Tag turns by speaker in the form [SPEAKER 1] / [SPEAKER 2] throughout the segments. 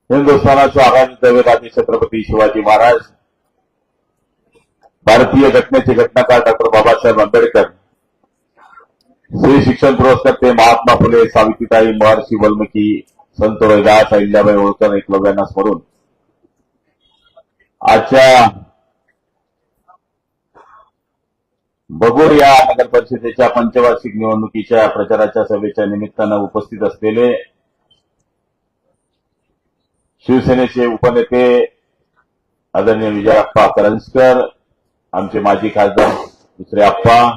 [SPEAKER 1] हिंदुस्थानाचे आगामी दैवताचे छत्रपती शिवाजी महाराज, भारतीय घटनेचे घटनाकार डॉक्टर बाबासाहेब आंबेडकर, श्री शिक्षण पुरस्कर्ते महात्मा फुले, सावित्रीताई, महर्षी वाल्मिकी, संत रविदास, अहिल्याबाई होळकर, एकलव्यांना स्मरून आजच्या बगूर या नगर परिषदेच्या पंचवार्षिक निवडणुकीच्या प्रचाराच्या सभेच्या निमित्तानं उपस्थित असलेले शिवसेनेचे उपनेते आदरणीय विजयप्पा करंजकर, आमचे माजी खासदार दुसरे आप्पा,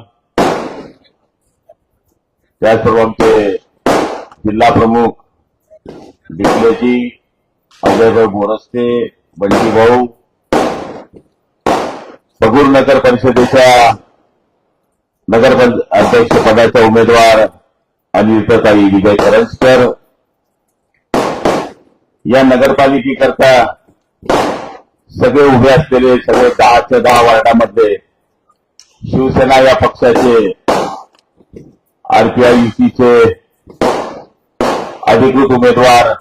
[SPEAKER 1] त्याचबरोबर आमचे जिल्हा प्रमुख डिकलेजी, अजयभाऊ मोरस्ते, बंटी भाऊ, बगूर नगर परिषदेच्या नगर अध्यक्ष पदाच्या उमेदवार अनिलताई विजय करंजकर, या नगरपालिकेकरता सगळे उभे असलेले सगळे 10च्या 10 वार्डामध्ये शिवसेना या पक्षाचे आरपीआय युतीचे अधिकृत उमेदवार,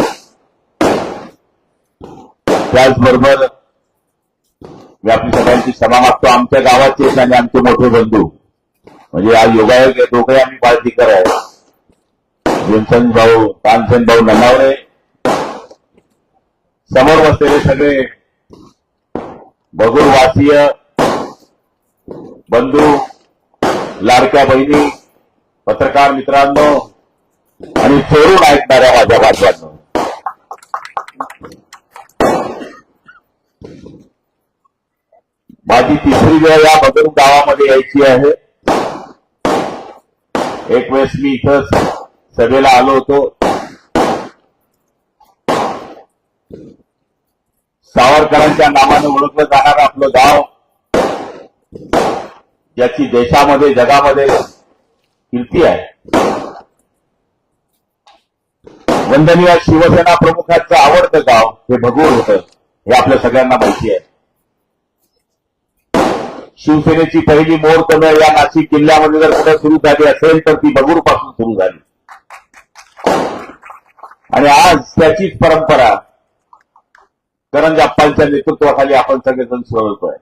[SPEAKER 1] त्याचबरोबर मी आपली सगळ्यांची क्षमा मागतो. आमच्या गावाचे आणि आमचे मोठे बंधू म्हणजे आज योगायोग दोघे आम्ही पार्टीकर आहे, भीमसेन भाऊ, तानसेन भाऊ ननावरे, समोर बसलेले सगळे बगूरवासीय बंधू, लाडक्या बहिणी, पत्रकार मित्रांनो आणि चोरून ऐकणाऱ्या माझ्या बांधवांनो, माझी तिसरी वेळ या बगूर गावामध्ये यायची आहे. एक वेळेस मी इथंच सभेला आलो होतो. सावरकरांच्या नावाने ओळखलं जाणारं आपलं गाव, ज्याची देशामध्ये जगामध्ये कीर्ती आहे, वंदनीय शिवसेना प्रमुखांचं आवडतं गाव हे बगूर होतं, हे आपल्या सगळ्यांना माहिती आहे. शिवसेनेची पहिली मोरकमळ या नाशिक जिल्ह्यामध्ये जर कुठे सुरू झाली असेल तर ती बगूर पासून सुरू झाली आणि आज त्याचीच परंपरा करंजप्पांच्या नेतृत्वाखाली आपण सगळेजण सुरवतोय.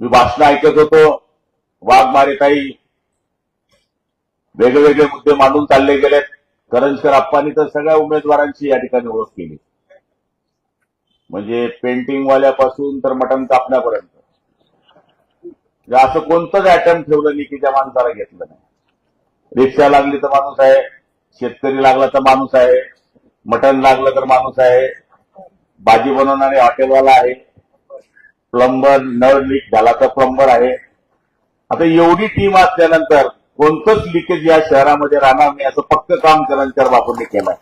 [SPEAKER 1] मी भाषण ऐकत होतो, वाघमारेताई वेगवेगळे मुद्दे मांडून चालले गेलेत. करंजकर अप्पांनी तर सगळ्या उमेदवारांची या ठिकाणी ओळख केली, म्हणजे पेंटिंगवाल्यापासून तर मटण कापण्यापर्यंत असं कोणतंच आयटम ठेवलं नाही की त्या माणसाला घेतलं नाही. रिक्षा लागली तर माणूस आहे, शेतकरी लागला तर माणूस आहे, मटण लागलं तर माणूस आहे, भाजी बनवणारे हॉटेलवाला आहे, प्लंबर नळ लीक झाला तर प्लंबर आहे. आता एवढी टीम असल्यानंतर कोणतंच लिकेज या शहरामध्ये राहणार नाही असं पक्क काम करंजकर बापूंनी केलं.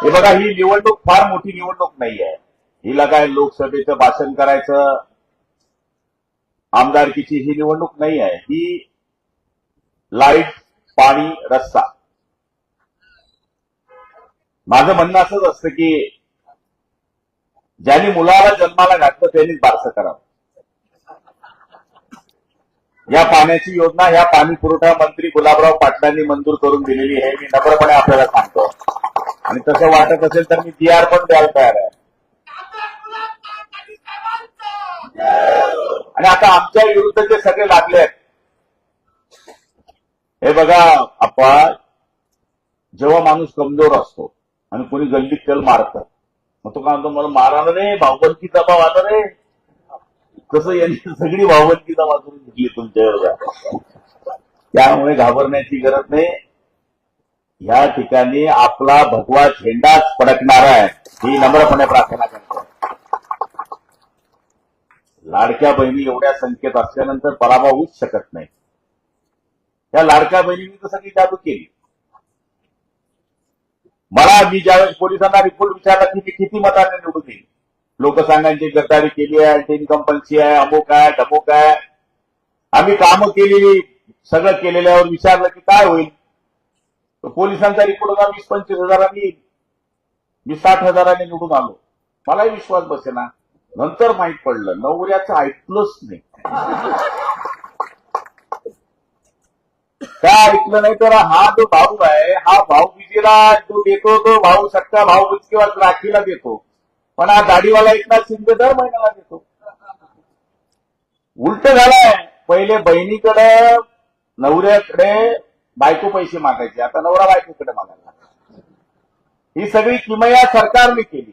[SPEAKER 1] हे बघा, ही निवडणूक फार मोठी निवडणूक नाही आहे. हिला काय लोकसभेचं भाषण करायचं, आमदारकीची ही निवडणूक नाही आहे. ही लाईट, पाणी, रस्ता. माझं म्हणणं असंच असतं की ज्यांनी मुलाला जन्माला घातलं त्यांनीच बारसं करावं. या पाण्याची योजना ह्या पाणी पुरवठा मंत्री गुलाबराव पाटलांनी मंजूर करून दिलेली आहे, मी नम्रपणे आपल्याला सांगतो. आणि तसं वाटत असेल तर मी DR पण द्यायला तयार आहे. आणि आता आमच्या विरुद्ध जे सगळे लागले आहेत, हे बघा आप्पा, जेव्हा माणूस कमजोर असतो आणि कोणी गल्लीत त्याला मारतं, मग तो काय म्हणतो, मला मारायला रे, भावबंदकीचा भाव आला रे. तसं यांनी सगळी भावबंदकीचा वाचून घेतली तुमच्यावर. त्यामुळे घाबरण्याची गरज नाही. या ठिकाणी आपला भगवा झेंडाच फडकणार आहे, ही नम्रपणे प्रार्थना करतो. लाडक्या बहिणी एवढ्या संख्येत असल्यानंतर पराभव होऊच शकत नाही. त्या लाडक्या बहिणींनी तर सगळी जादू केली. मी ज्यावेळेस पोलिसांना रिपोर्ट विचारला की मी किती मतांनी निवडून येईल, लोक सांगायची गद्दारी केली आहे, टेन कंपन्सी आहे, अमुक आहे, ढमुक आहे. आम्ही कामं केलेली, सगळं केलेल्यावर विचारलं की काय होईल, तर पोलिसांचा रिपोर्ट होता 20-25 हजारांनी येईल. मी 60 हजारांनी निवडून आलो. मलाही विश्वास बसेना. नंतर माहित पडलं नवऱ्याचं ऐकलंच नाही. काय ऐकलं नाही तर हा जो भाऊ आहे हा भाऊबीजेला जो देतो तो भाऊ सक्का भाऊ किंवा राखीला देतो, पण हा दाढीवाला एकनाथ शिंदे दर महिन्याला देतो. उलट झालंय. पहिले बहिणीकडे नवऱ्याकडे बायको पैसे मागायचे, आता नवरा बायकोकडे मागायला लागला. ही सगळी किमया सरकारने केली.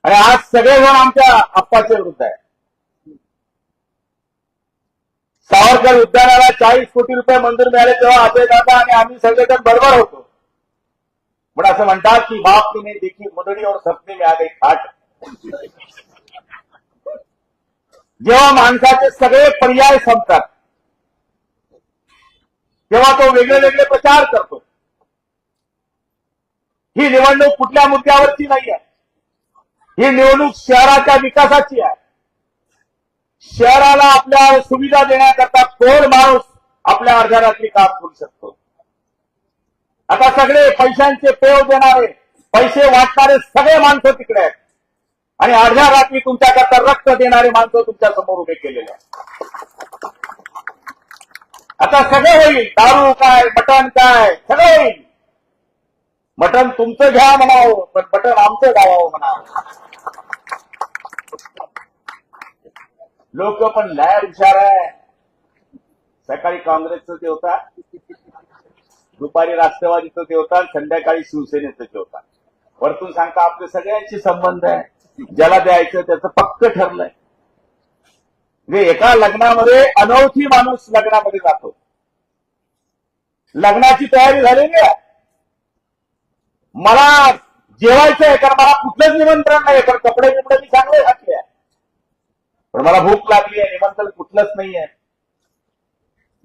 [SPEAKER 1] आणि आज सगळेजण आमच्या आप्पाच्या विरुद्ध आहे. सावरकर उद्यानाला 40 कोटी रुपये मंजूर मिळाले तेव्हा अजय दादा आणि आम्ही सगळेजण बरोबर होतो. पण असं म्हणतात की बाप ने देखी मुदडी और सपने में आ गई खाट. जेव्हा माणसाचे सगळे पर्याय संपतात तेव्हा तो वेगळे वेगळे प्रचार करतो. ही निवडणूक कुठल्या मुद्द्यावरची नाही आहे. ही निवडणूक शहराच्या विकासाची आहे. शहराला आपल्या सुविधा देण्याकरता कोण माणूस आपल्या अर्ध्या रात्री काम करू शकतो. आता सगळे पैशांचे पेव देणारे, पैसे वाटणारे सगळे माणसं तिकडे आहेत आणि अर्ध्या रात्री तुमच्याकरता रक्त देणारे माणसं तुमच्या समोर उभे केलेले आहेत. आता सगळं होईल. दारू काय, मटण काय, सगळं होईल. मटण तुमचं घ्या म्हणावं, पण मटण आमचं गावावं म्हणावं. लोक पण लय हुशार आहे. सकाळी काँग्रेसचं ते होता, दुपारी राष्ट्रवादीचं ते होता, संध्याकाळी शिवसेनेचं ते होता. वरतून सांगता आपले सगळ्यांशी संबंध आहे, ज्याला द्यायचं त्याचं पक्क ठरलंय. म्हणजे एका लग्नामध्ये अनोळखी माणूस लग्नामध्ये जातो. लग्नाची तयारी झालेली आहे, मला जेवायचंय कारण मला कुठलंच निमंत्रण नाही, कारण कपडे बिपडे मी चांगले घातले आहे, पण मला भूक लागली आहे, निमंत्रण कुठलंच नाहीये.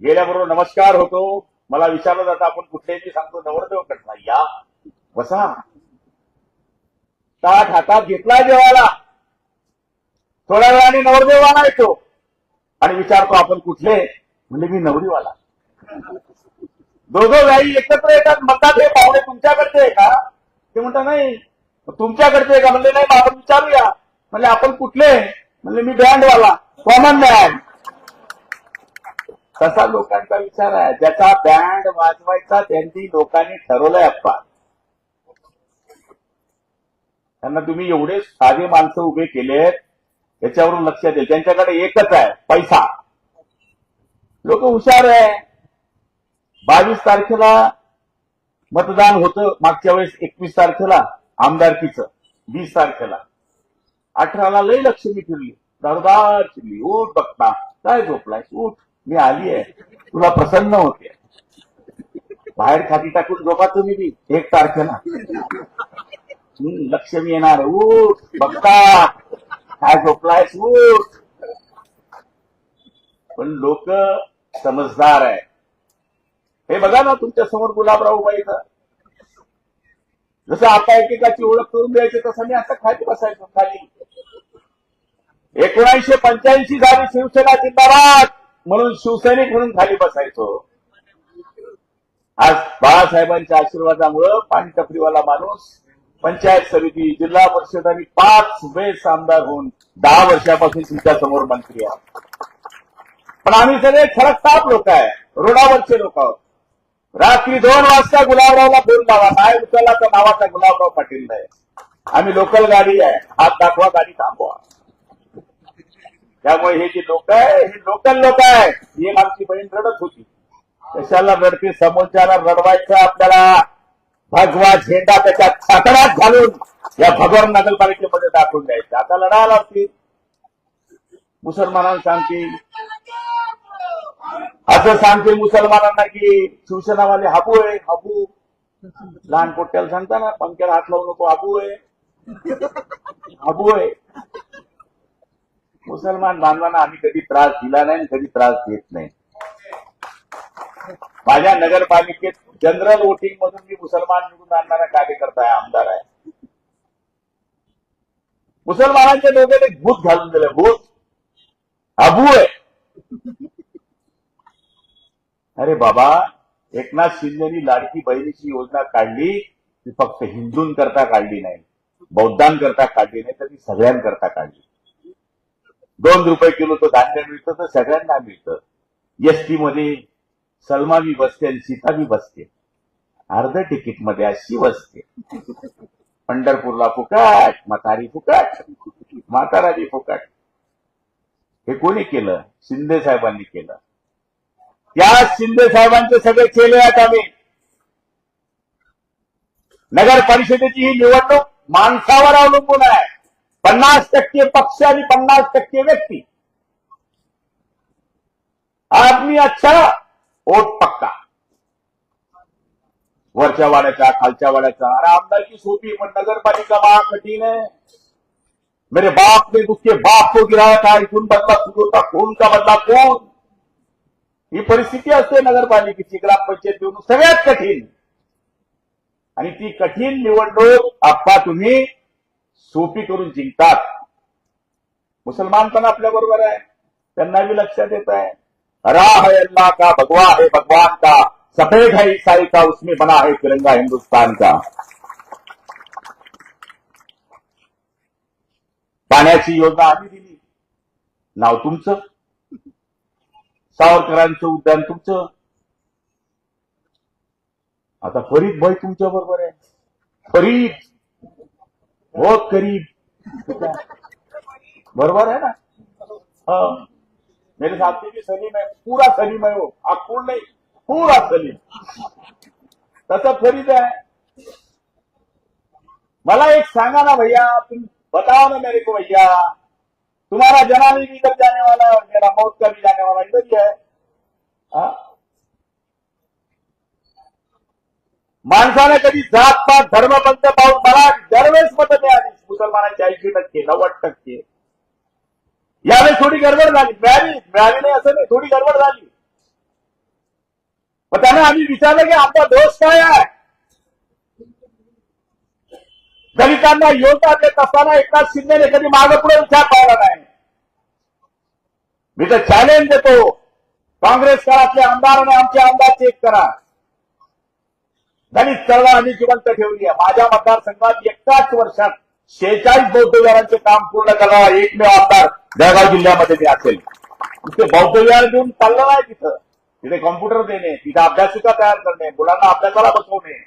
[SPEAKER 1] गेल्याबरोबर नमस्कार होतो, मला विचारलं जातं आपण कुठले, मी सांगतो नवरदेव कटला, या बसा. ताट हातात घेतला जेवायला, थोड्या वेळाने नवरदेवाला येतो आणि विचारतो आपण कुठले, म्हणजे मी नवरीवाला. दोघं गाई एकत्र येतात, म्हणतात हे पाहुणे तुमच्याकडचे आहे का? ते म्हणतात नाही. तुमच्याकडचे आहे का? म्हणले नाही, आपण विचारूया. म्हणजे आपण कुठले? म्हणजे मी बँडवाला, कॉमन बँड. तसा लोकांचा विचार आहे. ज्याचा बँड वाजवायचा त्यांनी लोकांनी ठरवलंय. अप्पा त्यांना तुम्ही एवढे साधे माणसं उभे केलेत, याच्यावरून लक्षात येईल त्यांच्याकडे एकच आहे, पैसा. लोक हुशार आहे. 22 तारखेला मतदान होतं, मागच्या वेळेस 21 तारखेला आमदारकीचं, 20 तारखेला 18ला लई लक्ष्मी फिरली, दारदार फिरली. उठ बघता काय झोपलाय, उठ मी आली आहे, तुला प्रसन्न होते. बाहेर खाती टाकून झोपा तुम्ही बी 1 तारखेला. लक्ष्मी येणार, उठ बघता काय झोपलायस, उठ. पण लोक समजदार आहे. हे बघा ना तुमच्या समोर गुलाबराव बाईचं, जसं आता एकेकाची ओळख करून द्यायची तसं मी असं खाली बसायचो. खाली 1985 झाली शिवसेना जिंदाबाद म्हणून शिवसैनिक म्हणून खाली बसायचो. आज बाळासाहेबांच्या आशीर्वादामुळं पाणी टपरीवाला माणूस पंचायत समिती, जिल्हा परिषद आणि 5 वेळेस आमदार होऊन 10 वर्षापासून तुमच्या समोर मंत्री आहोत. पण आम्ही सगळे खरकताप लोक आहे, रोडावरचे लोक आहोत. रात्री 2 वाजता गुलाबरावला फोन लावा, नाही उचलला तर नावाचा गुलाबराव पाटील नाही. आम्ही लोकल गाडी आहे, हात दाखवा, गाडी थांबवा. त्यामुळे हे जे लोक आहे हे लोकल लोक आहे. एक आमची बहीण रडत होती, कशाला रडते, समोरच्याला रडवायचं आपल्याला. भगवा झेंडा त्याच्या छातडात घालून या भगवान नगरपालिकेमध्ये दाखवून द्यायचं. आता लढायला लागतील, मुसलमानांना सांगतील, असं सांगतील मुसलमानांना की शिवसेनावाले हाबू आहे, हाबू. लहान पोट्याला सांगता ना, पंख्याला हात लावू नको, हाबू आहे, हाबू आहे. मुसलमान बांधवांना आम्ही कधी त्रास दिला नाही आणि कधी त्रास देत नाही. माझ्या नगरपालिकेत जनरल वोटिंग मधून मी मुसलमान निवडून आणणारा कार्यकर्ता आहे, आमदार आहे. मुसलमानांच्या डोक्यात एक भूत घालून दिलं, भूत हाबू आहे. अरे बाबा, एकनाथ शिंदेनी लाडकी बहिणीची योजना काढली, ती फक्त हिंदूंकरता काढली नाही, बौद्धांकरता काढली नाही, तर ती सगळ्यांकरता काढली. 2 रुपये किलो तो धान्य मिळतं तर सगळ्यांना मिळतं. एसटी मध्ये सलमा बी बसते आणि सीता बी बसते, अर्ध तिकीट मध्ये अशी बसते. पंढरपूरला फुकट, म्हातारी फुकट, म्हाताराजी फुकट. हे कोणी केलं? शिंदे साहेबांनी केलं. त्या शिंदे साहेबांचे सगळे केले आहेत आम्ही. नगर परिषदेची ही निवडणूक माणसावर अवलंबून आहे. 50% पक्ष आणि 50% व्यक्ती. आदमी अच्छा, वोट पक्का. वरच्या वाड्याचा, खालच्या वाड्याचा. अरे आमदारकी सोपी, पण नगरपालिका बड़ा कठिन है. मेरे बाप ने उसके बाप को गिराया था, इथून बदला सुरू होता, खून का बदला खून. ही परिस्थिती असते नगरपालिकेची. ग्रामपंचायत निवडणूक सगळ्यात कठीण. आणि ती कठीण निवडणूक आप्पा तुम्ही सोपी करून जिंकतात. मुसलमान पण आपल्या बरोबर आहे, त्यांना भी लक्षात येत आहे. राह है अल्लाह का, भगवा है भगवान का, सफेद है ईसाई का, उसमें बना है तिरंगा हिंदुस्तान का. पाण्याची योजना आम्ही दिली, नाव तुमचं. सावरकरांचं उद्यान तुमचं. आता फरीद भाई तुमच्या बरोबर आहे. फरीद बहुत करीब, बरोबर है ना. हाँ, मेरे साथी भी सलीम है, पूरा सलीम है वो, आखूर नहीं, पूरा सलीम. तसं फरीद आहे. मला एक सांगा ना भैया, तुम बताओ ना मेरे को भैया, तुम्हारा जनानी भी इधर जाने वाला है, मेरा मौत का भी जाने वाला इधर ही है. माणसाने कधी जात पात धर्मबंध पाहून मला दरवेळेस मतं मिळाली. मुसलमानांची 80%, 90%. यावेळेस थोडी गडबड झाली. मिळाली नाही असं नाही, थोडी गडबड झाली. पण त्याने आम्ही विचारलं की आमचा दोष काय आहे. दलितांना योजना देत असताना एकनाथ शिंदेने कधी मागे पुढे विचार पाहिला नाही. मी तर चॅलेंज देतो, काँग्रेस काळातले आमदार आणि आमचे आमदार चेक करा. दलित चळवळ आम्ही जिवंत ठेवली आहे. माझ्या मतदारसंघात एकाच वर्षात 46 बौद्ध विहारांचे काम पूर्ण करणारा एकमेव आमदार जळगाव जिल्ह्यामध्ये ते असेल. तिथे बौद्ध विहार देऊन चाललं नाही. तिथे कॉम्प्युटर देणे, तिथे अभ्यासिका तयार करणे, मुलांना अभ्यासाला बसवणे,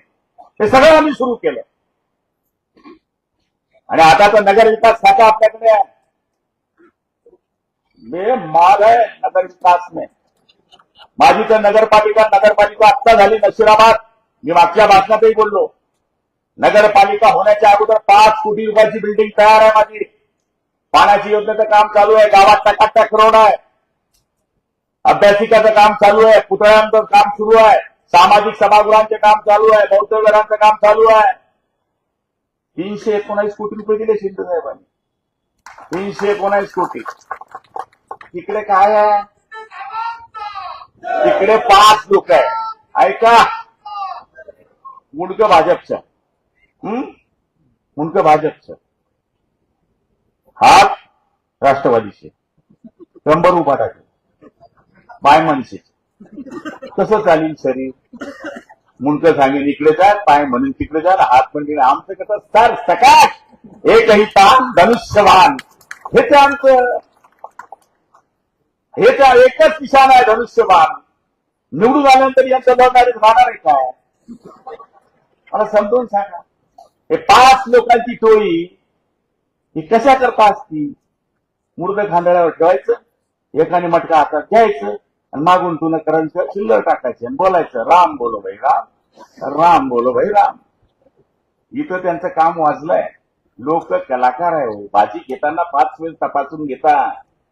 [SPEAKER 1] हे सगळं आम्ही सुरू केलं. आणि आता तर नगर विकास खाता आपल्याकडे आहे. मे माग आहे नगर विकास में. माझी तर नगरपालिका आत्ता झाली नशिराबाद. मी मागच्या भाषणातही बोललो, नगरपालिका होण्याच्या अगोदर 5 कोटी रुपयाची बिल्डिंग तयार आहे माझी. पाण्याची योजनेचं काम चालू आहे, गावात टकाटक रोड आहे, अभ्यासिकाचं काम चालू आहे, पुतळ्यांचं काम सुरू आहे, सामाजिक सभागृहांचे काम चालू आहे, बौद्ध विहारांचं काम चालू आहे. 319 कोटी रुपये दिले शिंदे साहेबांनी. 319 कोटी. तिकडे काय आहे? तिकडे 5 लोक आहे. ऐका, मुंडकं भाजपचं, मुंडकं भाजपचं, हात राष्ट्रवादीचे, कंबर उभा टाकेल, पाय मनसेचे. कसं चालेल शरीर? मुंडकं सांगेल इकडे जा, पाय म्हणून तिकडे जा, हात म्हणजे आमचं कसं सर सकाश एकही ताण धनुष्यवान. हे ते आमचं, हे तर एकच निशाण आहे धनुष्यवान. निवडून आल्यानंतर यांच्या जबाबदारीत राहणार आहे काय? मला समजून सांगा. हे 5 लोकांची टोळी ही कशा करता असती? मुर्द खांदळ्यावर ठेवायचं, एकाने मटका हातात घ्यायचं आणि मागून तुला करायचं, चिल्लर टाकायचे आणि बोलायचं राम बोलो भाई राम, राम बोलो भाई राम. इथं त्यांचं काम वाजलंय. लोक कलाकार आहे हो. भाजी घेताना 5 वेळेस तपासून घेता.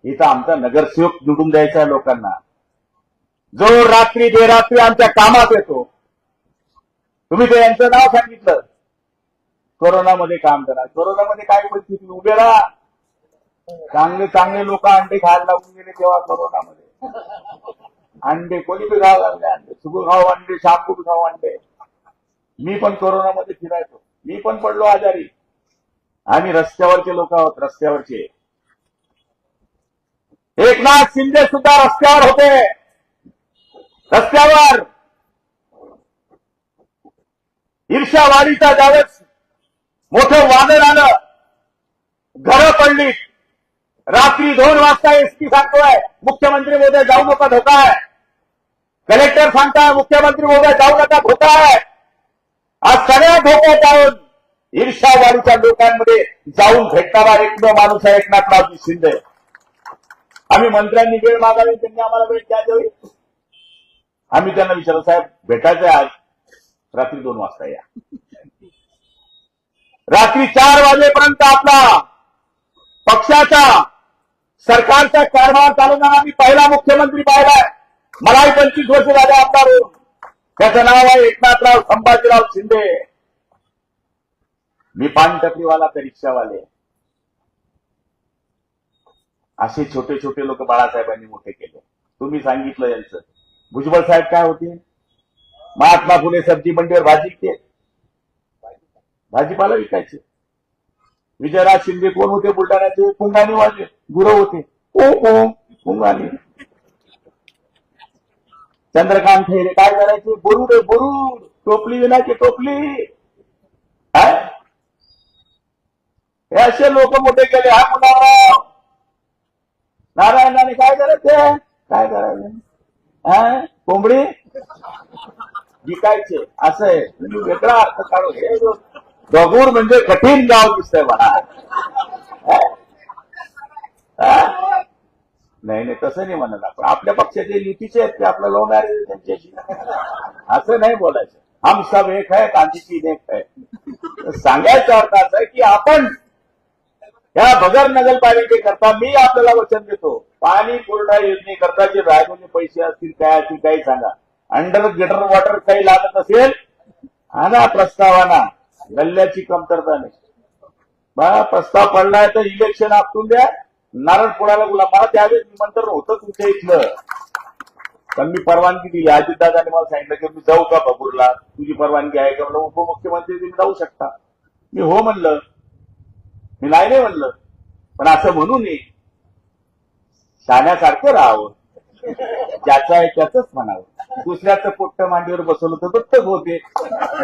[SPEAKER 1] इथं आमचा नगरसेवक निवडून द्यायचा आहे लोकांना, जो रात्री बेरात्री आमच्या कामात येतो. तुम्ही ते यांचं नाव सांगितलं, कोरोनामध्ये काम करा. कोरोनामध्ये काय परिस्थिती? उभे राहा. चांगले चांगले लोक अंडे खायला लागून गेले तेव्हा कोरोनामध्ये. अंडे कोणी बी खावं लागले. अंडे सुबह खाऊ अंडे, शाम को भी खाऊ अंडे. मी पण कोरोनामध्ये फिरायचो, मी पण पडलो आजारी. आम्ही रस्त्यावरचे लोक आहोत, रस्त्यावरचे. एकनाथ शिंदे सुद्धा रस्त्यावर होते. रस्त्यावर ईर्ष्यावाढीचा ज्यावेळेस मोठं वादळ आलं, घरं पडली. रात्री 2 वाजता एसपी सांगतोय मुख्यमंत्री मोदी जाऊ नका, धोका आहे. कलेक्टर सांगता मुख्यमंत्री महोदय जाऊ नका, धोका आहे. आज सगळ्या धोक्यात जाऊन ईर्ष्यावाडीच्या लोकांमध्ये जाऊन भेटणारा एकमेव माणूस आहे एकनाथरावजी शिंदे. आम्ही मंत्र्यांनी वेळ मागावी, त्यांनी आम्हाला वेळ द्यावी. आम्ही त्यांना विचारलं, साहेब भेटायचंय आज रात्री 2 वाजता या. रात्री 4 वाजेपर्यंत आपला पक्षाचा सरकारचा कारभार चालवणारा मी पहिला मुख्यमंत्री पाहिलाय. मलाही 25 वर्ष झाले आमदार होऊन. त्याचं नाव आहे एकनाथराव संभाजीराव शिंदे. मी पान टपरीवाला तर रिक्षावाले. असे छोटे छोटे लोक बाळासाहेबांनी मोठे केले. तुम्ही सांगितलं यांचं. भुजबळ साहेब काय होते? महात्मा फुले सब्जी मंडीवर भाजी विकते, भाजीपाला विकायचे. विजयराज शिंदे कोण होते? बुलढाण्याचे पुंगाणी वाले गुरु होते. पुंगाणी. चंद्रकांत खैरे काय करायचे? बोरुड बोरुड, टोपली विनायची टोपली. हे असे लोक मोठे केले. हा मुलाराव नारायणाने काय करायचे? काय करायचे? कोंबडी विकायचे. असं आहे. तुम्ही वेगळा अर्थ काढू. हे दगूर म्हणजे कठीण गाव दिसतंय मला. नाही नाही तसं नाही म्हणत आपण. आपल्या पक्षाचे युतीचे आहेत ते आपलं लव्ह मॅरेज त्यांच्याशी. असं नाही बोलायचं. हम सब एक है, गांधीजी एक है. सांगायचा अर्थ असा आहे की आपण या भगर नगरपालिकेकरता मी आपल्याला वचन देतो, पाणी पुरवठा योजनेकरता जे राहिलेले पैसे असतील काय असतील काही सांगा. अंडर गेटर वॉटर काही लागत असेल आणा प्रस्तावाना. गल्ल्याची कमतरता नाही. बा प्रस्ताव पडलाय तर इलेक्शन आपटून द्या. नारळ फोडायला गुलाब. मला त्यावेळेस निमंत्रण होतं तुमच्या इथलं, पण मी परवानगी दिली. अजितदादाने मला सांगितलं की मी जाऊ का बबूरला? तुझी परवानगी आहे का? म्हणलं उपमुख्यमंत्री तुम्ही जाऊ शकता. मी हो म्हणलं. मी नाही म्हणलं. पण असं म्हणू नये. शाण्यासारखं राहावं. ज्याचं आहे त्याचंच म्हणावं. दुसऱ्याचं पोट्ट मांडीवर बसवलं तर दत्तक होते.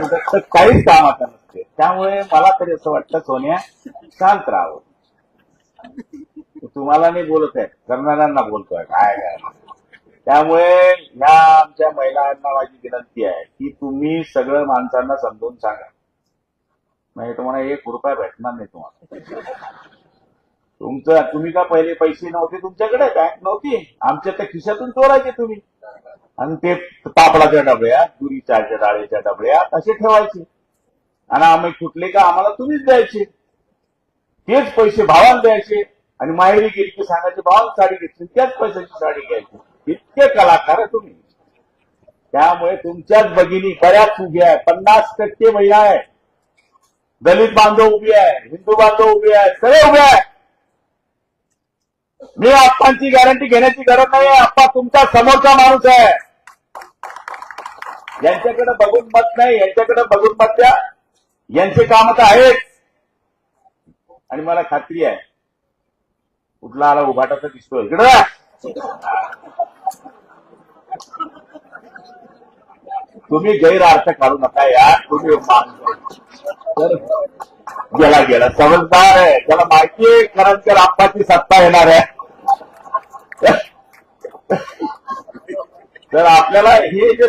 [SPEAKER 1] दत्तक काहीच कामाचं नसते. त्यामुळे मला तरी असं वाटतं सोन्या शांत राहावं. तुम्हाला नाही बोलत आहे, करणाऱ्यांना बोलतोय काय काय. त्यामुळे ह्या आमच्या महिलांना माझी विनंती आहे की तुम्ही सगळं माणसांना समजून सांगा. नाही तुम्हाला 1 रुपया भेटणार नाही तुम्हाला. तुम्ही का पहिले पैसे नव्हते तुमच्याकडे? बँक नव्हती. आमच्या त्या खिशातून चोरायचे तुम्ही. आणि ते पापडाच्या डबड्या, तुरीच्या डाळीच्या डबड्या असे ठेवायचे. आणि आम्ही कुठले का आम्हाला तुम्हीच द्यायचे. तेच पैसे भावाला द्यायचे. आणि माहेरी गेली की सांगायचे भावाला साडी घेतली, त्याच पैशाची साडी घ्यायची. इतके कलाकार आहे तुम्ही. त्यामुळे तुमच्याच भगिनी बऱ्याच उभ्या आहे. 50% महिला आहे. दलित बांधव उभी आहे, हिंदू बांधव उभे आहे, सगळे उभे आहे. मी आप्पांची गॅरंटी घेण्याची गरज नाही. आप्पा तुमचा समोरचा माणूस आहे. यांच्याकडे बघून मत नाही, यांच्याकडे बघून मत द्या. यांचे काम तर आहेत. आणि मला खात्री आहे कुठला आला उभाटा तर दिसतोय इकडं. तुम्ही गैरअर्थ काढू नका यार. तुम्ही तर गेला समजदार आहे. त्याला माहिती आहे करंजकर आप्पाची सत्ता येणार आहे. तर आपल्याला हे जे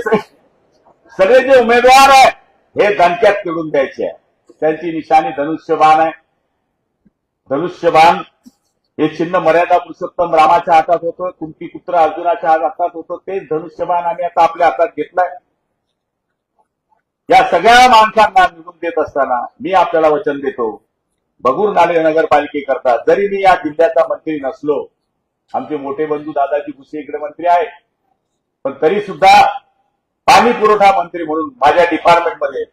[SPEAKER 1] सगळे जे उमेदवार आहे हे दणक्यात खेळून द्यायचे आहे. त्यांची निशाणी धनुष्यबाण आहे. धनुष्यबाण हे चिन्ह मर्यादा पुरुषोत्तम रामाच्या हातात होतं, कुंतीपुत्र अर्जुनाच्या हातात होतं. तेच धनुष्यबाण आम्ही आता आपल्या हातात घेतलाय. या सगळ्या माणसांना निवडून देत असताना मी आपल्याला वचन देतो, बगूर नाले नगरपालिकेकरता जरी मी या जिल्ह्याचा मंत्री नसलो, आमचे मोठे बंधू दादाजी भुसे इकडे मंत्री आहेत, पण तरी सुद्धा पाणी पुरवठा मंत्री म्हणून माझ्या डिपार्टमेंटमध्ये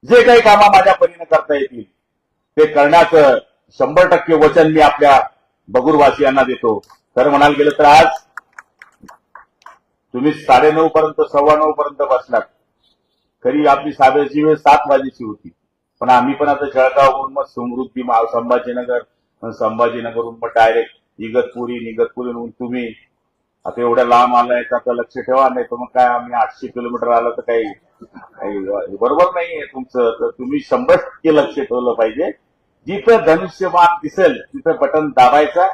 [SPEAKER 1] जे काही कामं माझ्या परीने करता येतील ते करण्याचं 100% वचन मी आपल्या बगूरवासियांना देतो. तर म्हणायला गेलं तर आज तुम्ही 9:30 पर्यंत 9:15 पर्यंत बसलात. खरी आपली साबेची वेळ 7 वाजेची होती. पण आम्ही पण आता जळगावहून मग समृद्धी संभाजीनगर, संभाजीनगरहून मग डायरेक्ट निगतपुरीहून तुम्ही आता एवढ्या लांब आलाय आता लक्ष ठेवा. नाही तर मग काय आम्ही 800 किलोमीटर आलं तर काही बरोबर नाहीये तुमचं. तर तुम्ही 100% लक्ष ठेवलं पाहिजे. जिथं धनुष्यबाण दिसेल तिथं बटन दाबायचा.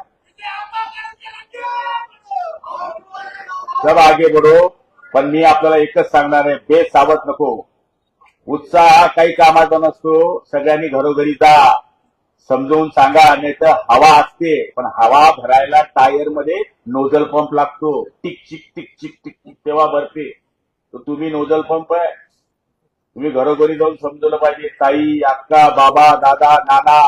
[SPEAKER 1] सब आगे बढ़ो. पण मी आपल्याला एकच सांगणार आहे, बेसावध नको. उत्साह हा काही कामाचा नसतो. सगळ्यांनी घरोघरी जा, समजावून सांगा. नाही तर हवा असते, पण हवा भरायला टायर मध्ये नोझल पंप लागतो. टिक चिक टिक चिक टिक टिक तेव्हा भरते. तर तुम्ही नोझल पंप आहे. तुम्ही घरोघरी जाऊन समजवलं पाहिजे. ताई, अक्का, बाबा, दादा, नाना,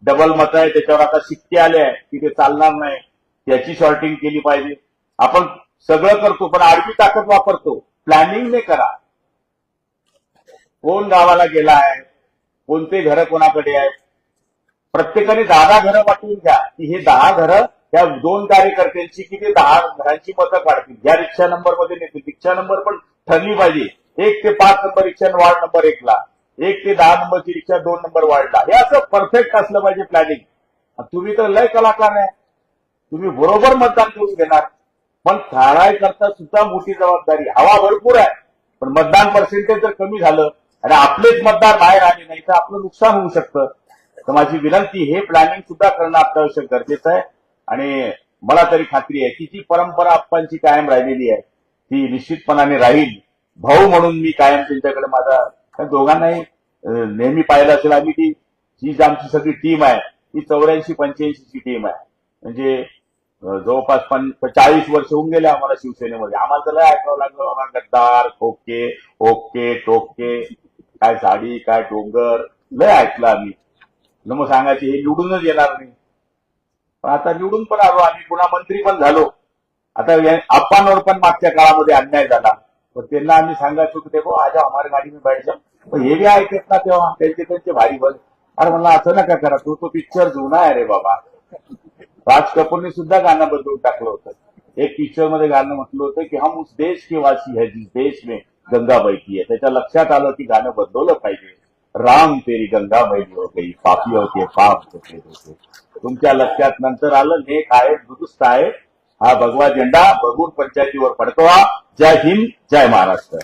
[SPEAKER 1] डबल मत आहे. त्याच्यावर आता शिक्के आले आहे की ते चालणार नाही. त्याची शॉर्टिंग केली पाहिजे. आपण सगळं करतो, पण आडवी ताकद वापरतो. प्लॅनिंग नाही करा. कोण गावाला गेला आहे, कोणते घरं कोणाकडे आहेत, प्रत्येकाने 10 घरं वाटून घ्या की हे 10 घरं त्या 2 कार्यकर्त्यांची की ते 10 घरांची मतं काढतील. ज्या रिक्षा नंबर मध्ये नेतील, रिक्षा नंबर पण ठरली पाहिजे. 1 ते 5 नंबर रिक्षा वार्ड नंबर 1 ला, 1 ते 10 नंबरची रिक्षा 2 नंबर वार्डला. हे असं परफेक्ट असलं पाहिजे प्लॅनिंग. तुम्ही तर लय कलाकार आहे. तुम्ही बरोबर मतदान करून घेणार, पण थाराय करता सुद्धा मोठी जबाबदारी. हवा भरपूर आहे, पण मतदान पर्सेंटेज जर कमी झालं आणि आपलेच मतदार बाहेर आले नाही तर आपलं नुकसान होऊ शकतं. तर माझी विनंती, हे प्लॅनिंग सुद्धा करणं अत्यावश्यक गरजेचं आहे. आणि मला तरी खात्री आहे की जी परंपरा आप्पांची कायम राहिलेली आहे ती निश्चितपणाने राहील. भाऊ म्हणून मी कायम त्यांच्याकडे माझा दोघांनाही नेहमी पाहिलं असेल. आम्ही जी आमची सगळी टीम आहे ती 84-85 ची टीम आहे. म्हणजे जवळपास 40 वर्ष होऊन गेले आम्हाला शिवसेनेमध्ये. आम्हाला तर लय ऐकावं लागलं, आम्हाला गद्दार, खोके, ओके, टोके, काय झाडी, काय डोंगर, लय ऐकलं आम्ही. मग सांगायचे हे निवडूनच येणार नाही. पण आता निवडून पण आलो आम्ही, पुन्हा मंत्री पण झालो. आता आप्पांवर पण मागच्या काळामध्ये अन्याय झाला, पण त्यांना आम्ही सांगायचो की देखो आज हमारे गाडी में बैठ जाओ. पण हे बी ऐकत ना तेव्हा त्यांचे भारी बन. अरे म्हणलं असं नका करा, तो पिक्चर जुना आहे रे बाबा. राज कपूरने सुद्धा गाणं बदलून टाकलं होतं. एक पिक्चर मध्ये गाणं म्हटलं होतं की हम उस देश के वासी है जिस देश में गंगा बहती है. त्याच्या लक्षात आलं की गाणं बदलवलं पाहिजे. राम तेरी गंगा मैली हो गई, पापियों के पाप होते होते. तुमच्या लक्षात नंतर आलं. हे काय दुरुस्त आहे. हा भगवा झेंडा भरपूर पंचायतीवर फडकवा. जय हिंद, जय महाराष्ट्र.